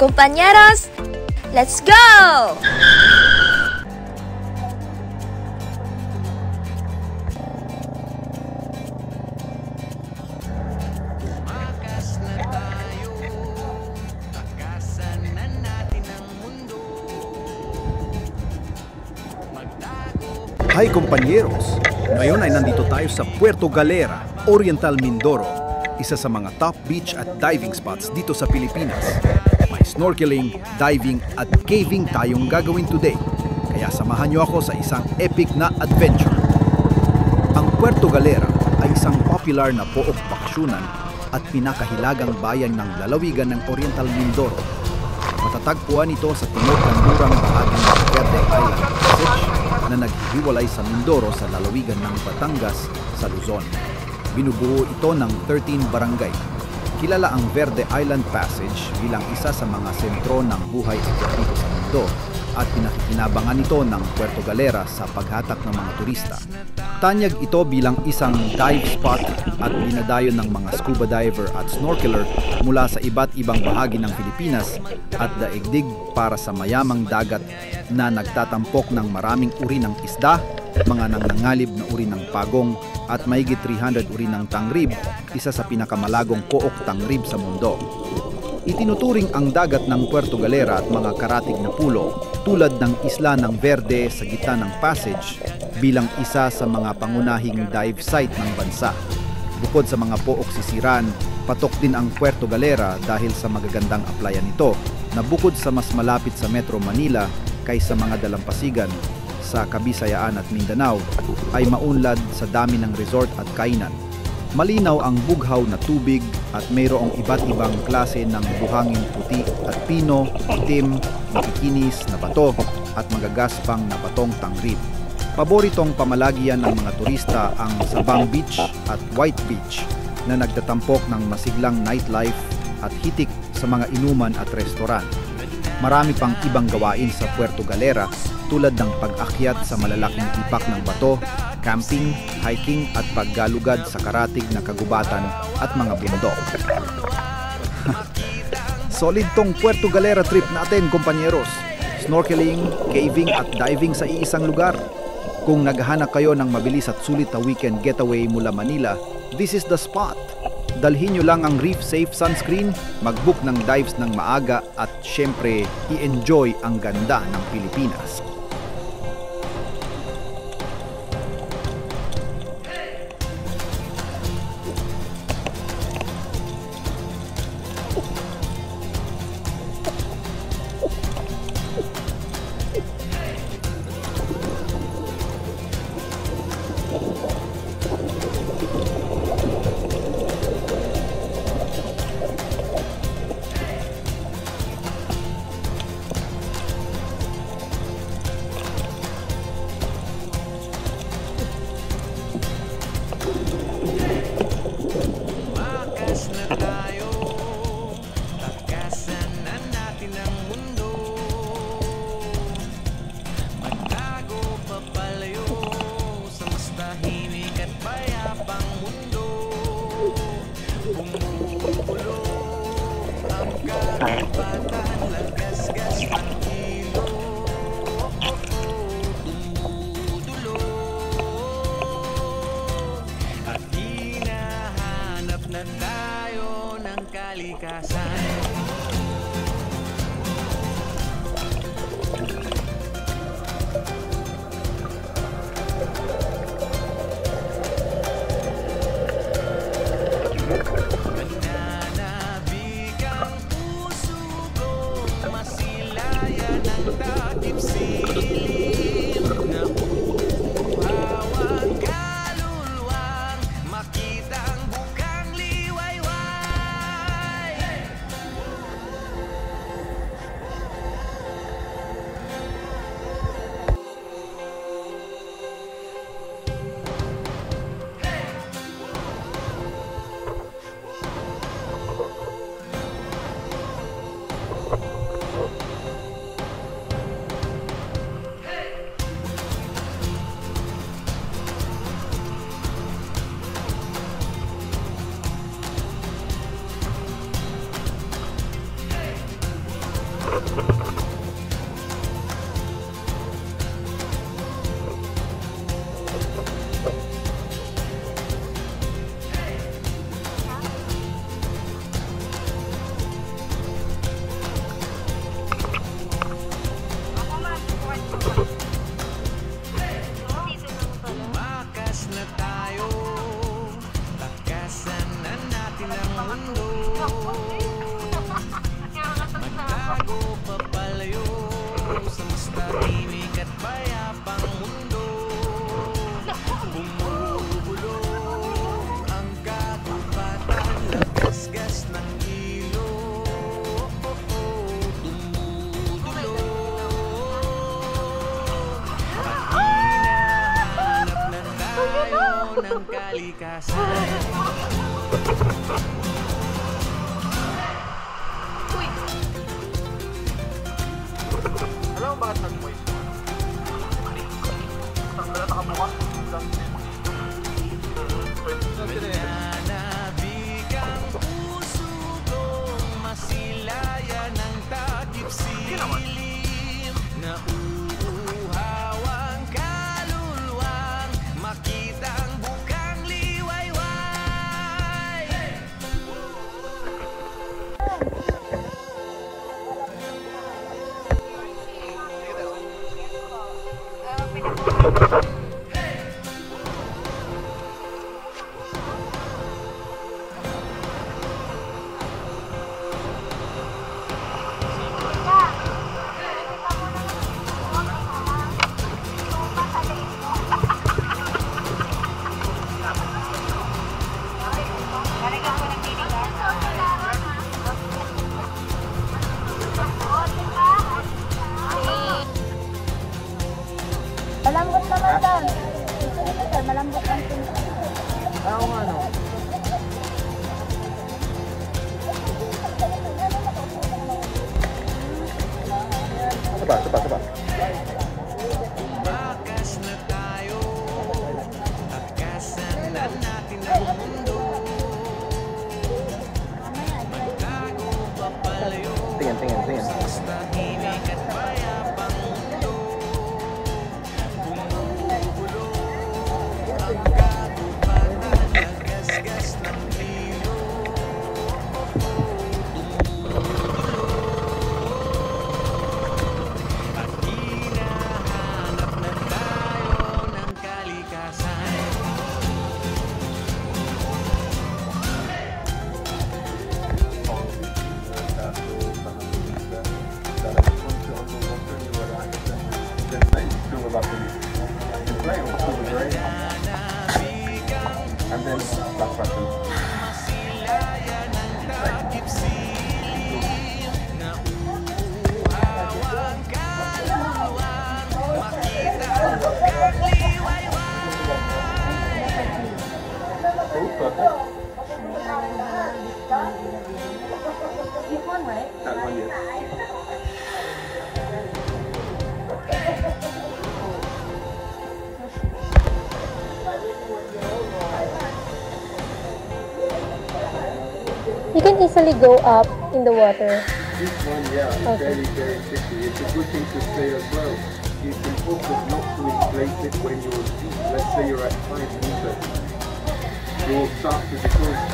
Compañeros, let's go! Hi kompanyeros! Ngayon ay nandito tayo sa Puerto Galera, Oriental Mindoro, isa sa mga top beach at diving spots dito sa Pilipinas. May snorkeling, diving at caving tayong gagawin today, kaya samahan niyo ako sa isang epic na adventure. Ang Puerto Galera ay isang popular na pook bakasyunan at pinakahilagang bayan ng lalawigan ng Oriental Mindoro. Matatagpuan ito sa timog-kanlurang bahagi ng Verde Island Passage na naghihiwalay sa Mindoro sa lalawigan ng Batangas sa Luzon. Binubuo ito ng 13 barangay. Kilala ang Verde Island Passage bilang isa sa mga sentro ng buhay akwatiko sa mundo at pinakikinabangan ito ng Puerto Galera sa paghatak ng mga turista. Tanyag ito bilang isang dive spot at dinadayon ng mga scuba diver at snorkeler mula sa iba't ibang bahagi ng Pilipinas at daigdig para sa mayamang dagat na nagtatampok ng maraming uri ng isda, mga nangangalib na uri ng pagong at mahigit 300 uri ng tangrib, isa sa pinakamalagong pook tangrib sa mundo. Itinuturing ang dagat ng Puerto Galera at mga karatig na pulo tulad ng Isla ng Verde sa gitna ng passage bilang isa sa mga pangunahing dive site ng bansa. Bukod sa mga pook sisiran, patok din ang Puerto Galera dahil sa magagandang applyan nito na bukod sa mas malapit sa Metro Manila kaysa mga dalampasigan sa Kabisayaan at Mindanao ay maunlad sa dami ng resort at kainan. Malinaw ang bughaw na tubig at mayroong iba't ibang klase ng buhangin puti at pino, itim, makikinis na bato at magagaspang na batong tangrib. Paboritong pamalagian ng mga turista ang Sabang Beach at White Beach na nagtatampok ng masiglang nightlife at hitik sa mga inuman at restoran. Marami pang ibang gawain sa Puerto Galera tulad ng pag-akyat sa malalaking ipak ng bato, camping, hiking at paggalugad sa karatig na kagubatan at mga bundok. Solid tong Puerto Galera trip natin, kompanyeros. Snorkeling, caving at diving sa iisang lugar. Kung naghahanap kayo ng mabilis at sulit na weekend getaway mula Manila, this is the spot. Dalhin nyo lang ang Reef Safe Sunscreen, mag-book ng dives ng maaga at syempre, i-enjoy ang ganda ng Pilipinas. At hinahanap na tayo ng kalikasan. ng kalikasan. Alam mo bakit nag-moist mo? Wala nakabukas. Nanabik ang puso kong masilayan ng takip silim. Nauuhaw ang kaluluwang makita ang bukang liwayway. Malambot naman lang. Malambot ang pinto. Oo nga no. Saba. Bakas na tayo, takasan na natin ang mundo. Magtago papalayo, Tingin. sa tahimik at payapang mundo. Bumubulo ang kagubatan, nagasgas ng liyo. At hinahanap na tayo ng kalikasan. And then that's button. Masilayan ng takip silim. Nauuhaw ang kaluluwang makita ang bukang liwayway. Oh, perfect. This one, right? That one, yes. You can easily go up in the water. This one, yeah, is Okay. very tricky. It's a good thing to say as well. It's important not to inflate it when you're deep. Let's say you're at 5 meters. You'll start to decrease.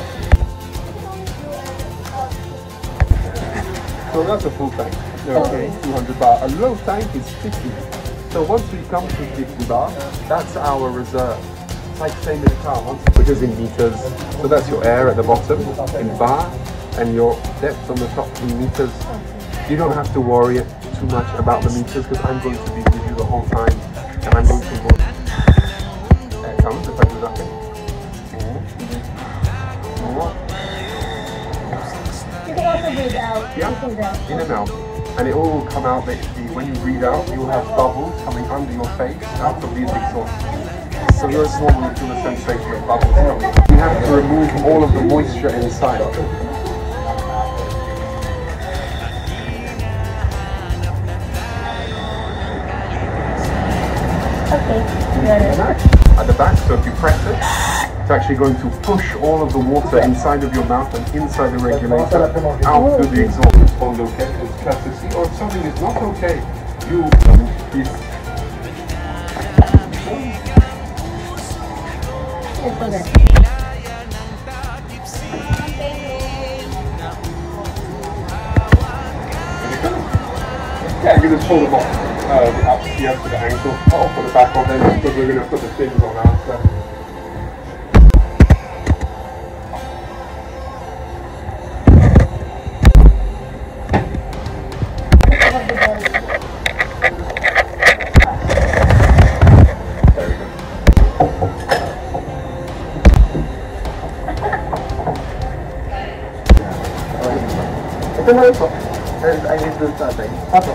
So that's a full tank. Okay, 200 bar. A low tank is 50. So once we come to 50 bar, that's our reserve. It's like same in a car, because in meters. So that's your air at the bottom in bar, and your depth on the top in meters. You don't have to worry too much about the meters because I'm going to be with you the whole time, and I'm going to watch. There it comes if I do nothing. You can also breathe out. Yeah, in and out. And it all will come out basically. When you breathe out, you will have bubbles coming under your face out of these exhausts. So you're normally feel the sensation of bubbles coming. You have to remove all of the moisture inside. Okay, got it. At the back, so if you press it, it's actually going to push all of the water inside of your mouth and inside the regulator out through the exhaust. Respond okay, it's courtesy. Or if something is not okay, you please. Yeah, you can just pull them off. Up here to the ankle, not put the back on them because we're going to put the things on after. Ito na ito. I need to start. Apo.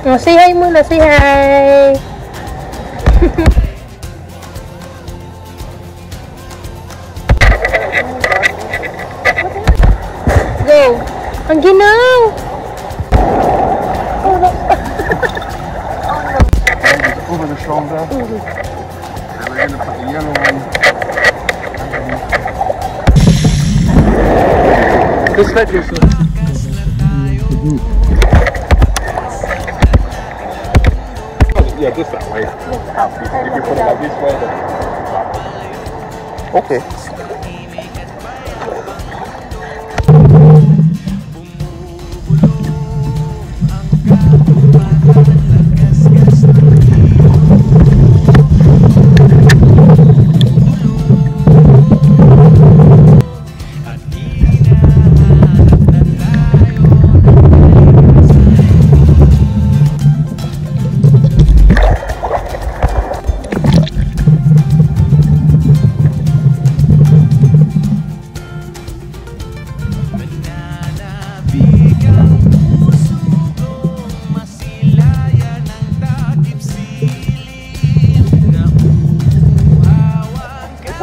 Oh, say hi muna, say hi! the shoulder. And we're going to put the yellow one underneath. Just let yourself. Yeah, just that way. If you put it like this way, then. Okay.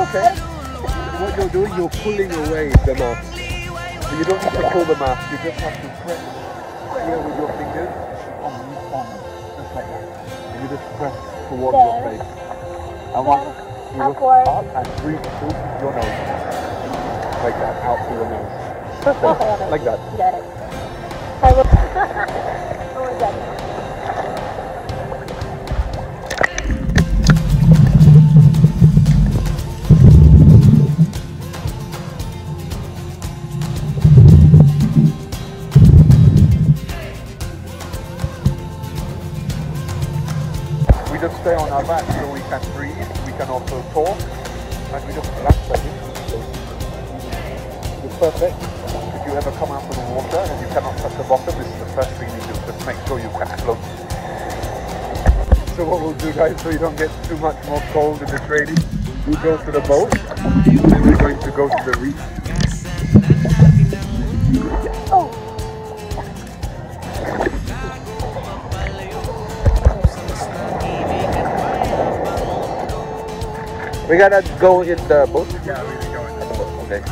Okay. What you're doing, you're pulling away the mask. So you don't need to pull the mask, you just have to press here with your fingers on, just like that. And you just press towards your face. And once you look up and breathe through your nose. Like that, out through your nose. Perfect. Like that. Got it. I will. Oh my god. We just stay on our back so we can breathe, we can also talk, and we just relax like this. It's perfect. If you ever come out of the water and you cannot touch the bottom, this is the first thing you do, just make sure you can float. So what we'll do, guys, so you don't get too much more cold in the training, we go to the boat, and we're going to go to the reef. We're gonna go in the boat? Yeah, we're gonna go in the boat. Okay.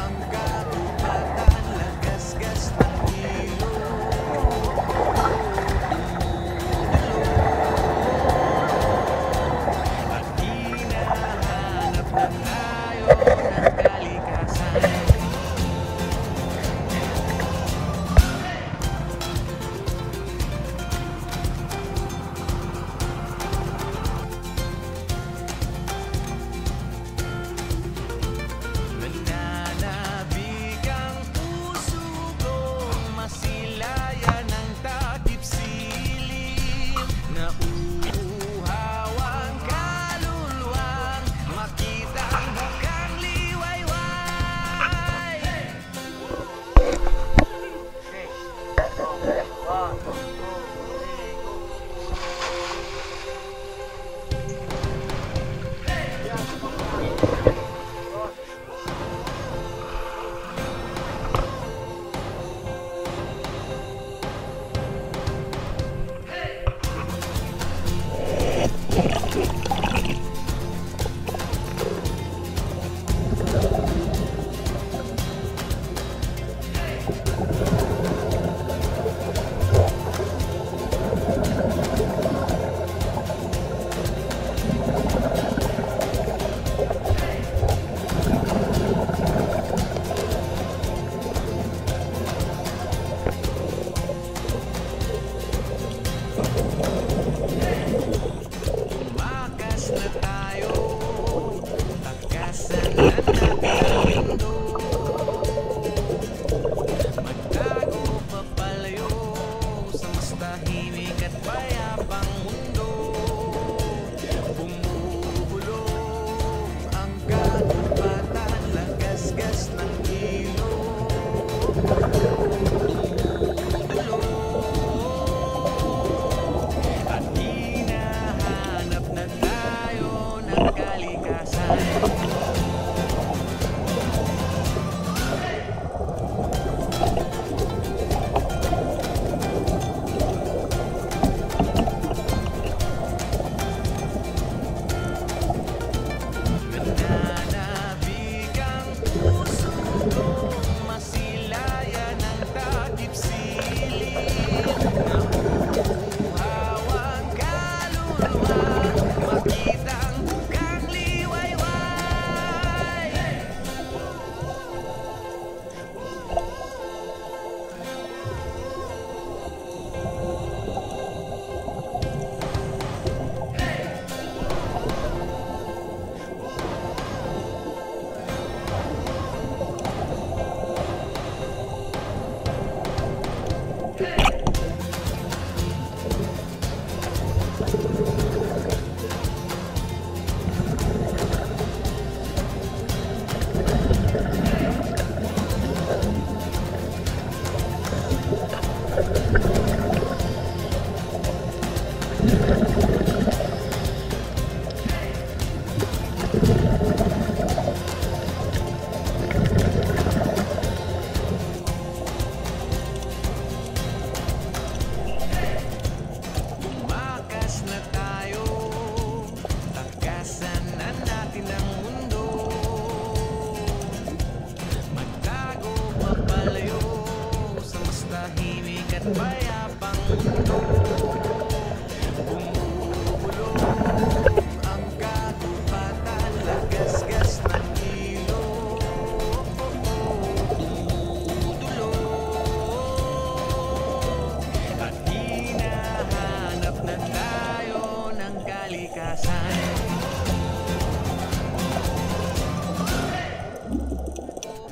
kalikasan.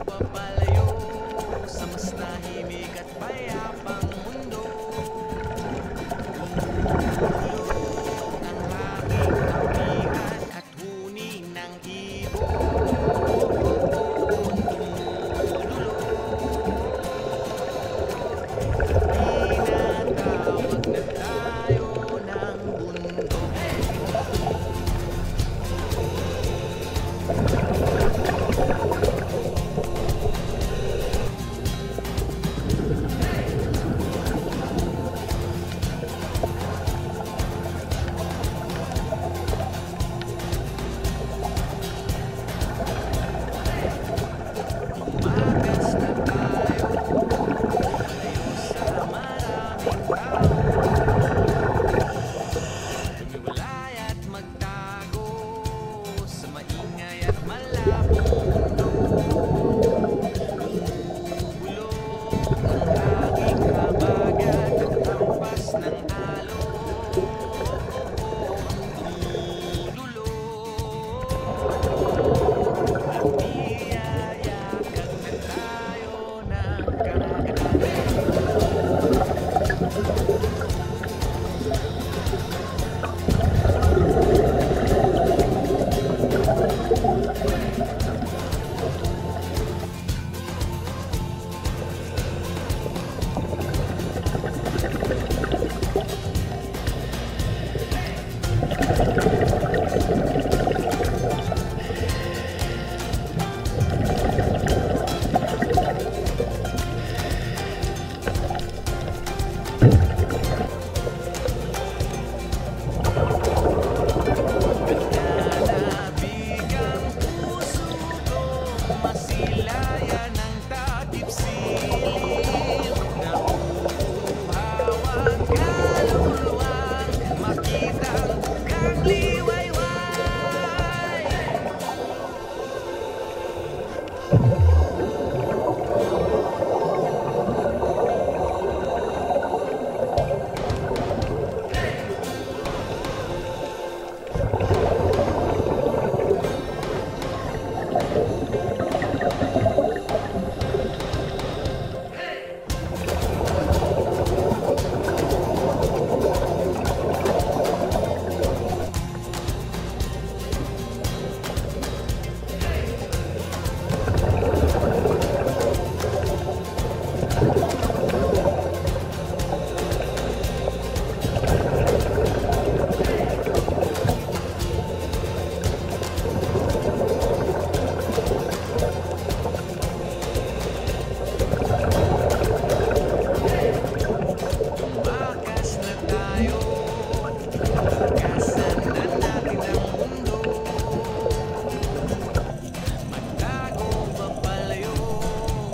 Papalayo sa mas tahimik at payapang mundo. Ang hanging kapihan at huni ng ibon. Tinatawag na tayo ng bundok. Umagas na tayo, malayo sa maraming tao. Humiwalay at magtago sa maingay at malabong mundo. Bumubulong ang hanging habagat at hampas ng alon. Dumudulong at niyayakan na tayo ng karagatan. Nalabig ang puso kong masilayan ng takip silim. Nauuhaw ang kaluluwang makitang kang liwayway. Umagas na tayo, kalikasan na natin ang mundo. Magtago papalayo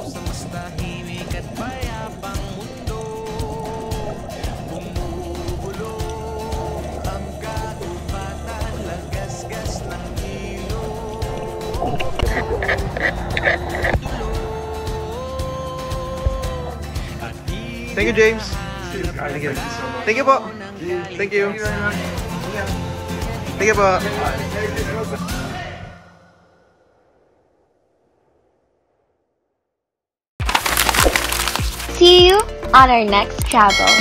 sa mas tahimik at payapang mundo. Bumubulong ang kagubatan, lagasgas ng ilog. At Thank you, James. Thank you. Thank you po. Thank you. Thank you po. See you on our next travel.